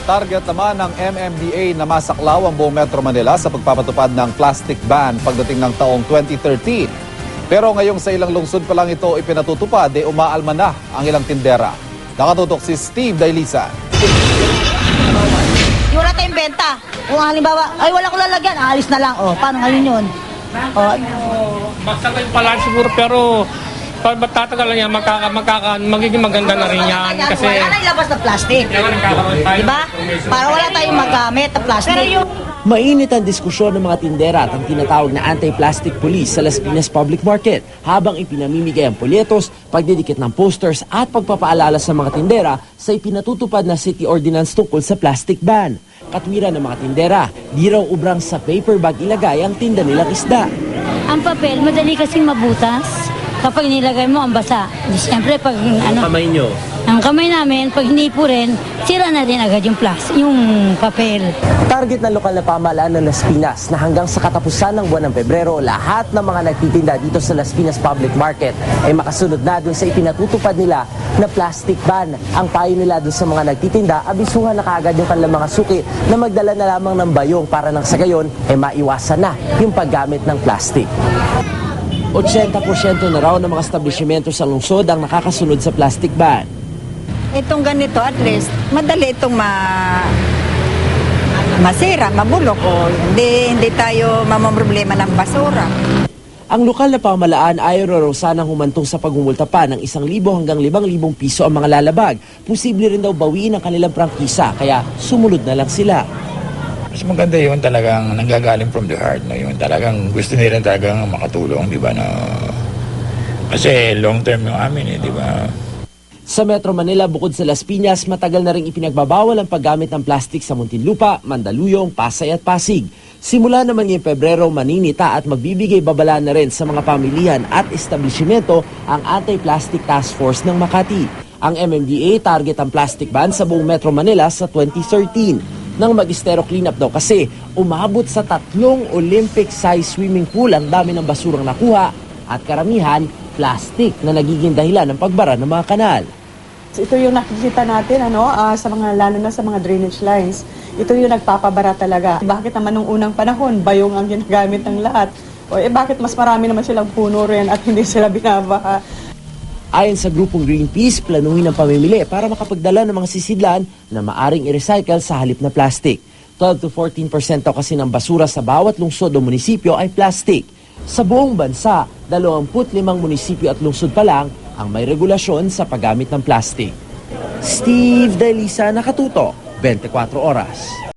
Target naman ng MMDA na masaklaw ang buong Metro Manila sa pagpapatupad ng plastic ban pagdating ng taong 2013. Pero ngayong sa ilang lungsod pa lang ito ipinatutupad, umaalma na ang ilang tindera. Nakatutok si Steve Dailisa. Yung wala tayong benta. Kung halimbawa, ay wala ko lalagyan, aalis na lang. O, paano ngayon yun? Basta kayo pala siguro, pero pag matatagal lang yan, magiging maganda na rin yan. Kasi wala na ilabas na plastic. Diba? Para wala tayong magamit na plastic. Pero yung Mainit ang diskusyon ng mga tindera at ang tinatawag na anti-plastic police sa Las Piñas Public Market habang ipinamimigay ang polyetos, pagdidikit ng posters at pagpapaalala sa mga tindera sa ipinatutupad na city ordinance tungkol sa plastic ban. Katwiran ng mga tindera, di raw ubrang sa paper bag ilagay ang tinda nilang isda. Ang papel, madali kasing mabutas. Kapag nilagay mo ang basa, siyempre pag Kamay nyo. ang kamay namin, pag hinipo rin, sira na rin agad yung papel. Target ng lokal na pamahalaan ng Las Piñas na hanggang sa katapusan ng buwan ng Pebrero, lahat ng mga nagtitinda dito sa Las Piñas Public Market ay makasunod na dun sa ipinatutupad nila na plastic ban. Ang payo nila dun sa mga nagtitinda, abisuhan na kaagad yung kanilang mga suki na magdala na lamang ng bayong para nang sa gayon ay maiwasan na yung paggamit ng plastic. 80% na raw ng mga establishmento sa lungsod ang nakakasunod sa plastic ban. Itong ganito, at least, madali itong masira, mabulok o hindi tayo mamamroblema ng basura. Ang lokal na pamahalaan ayaw raw sanang humantong sa pagmumulta pa ng 1,000 hanggang 5,000 piso ang mga lalabag. Posible rin daw bawiin ang kanilang prangkisa, kaya sumunod na lang sila. Mas maganda yun talagang nanggagaling from the heart. No? Yun talagang gusto nila talagang makatulong, di ba? No? Kasi long term yung amin, di ba? Sa Metro Manila, bukod sa Las Piñas, matagal na rin ipinagbabawal ang paggamit ng plastic sa Muntinlupa, Mandaluyong, Pasay at Pasig. Simula naman ngayong Pebrero, maninita at magbibigay babala na rin sa mga pamilihan at establishmento ang Anti-Plastic Task Force ng Makati. Ang MMDA target ang plastic ban sa buong Metro Manila sa 2013. Nang mag-estero cleanup daw kasi umabot sa 3 Olympic-size swimming pool ang dami ng basurang nakuha at karamihan plastic na nagiging dahilan ng pagbara ng mga kanal. Ito yung nakikita natin sa mga lalo na sa mga drainage lines. Ito yung nagpapabara talaga. Bakit naman nung unang panahon bayong ang ginagamit ng lahat? O bakit mas marami naman silang puno rin at hindi sila binabaha? Ayon sa grupong Greenpeace, planuhin ang pamimili para makapagdala ng mga sisidlan na maaring i-recycle sa halip na plastic. 12 to 14% daw kasi ng basura sa bawat lungsod o munisipyo ay plastic. Sa buong bansa, 25 munisipyo at lungsod pa lang ang may regulasyon sa paggamit ng plastic. Steve Dailisa, Nakatutok, 24 Oras.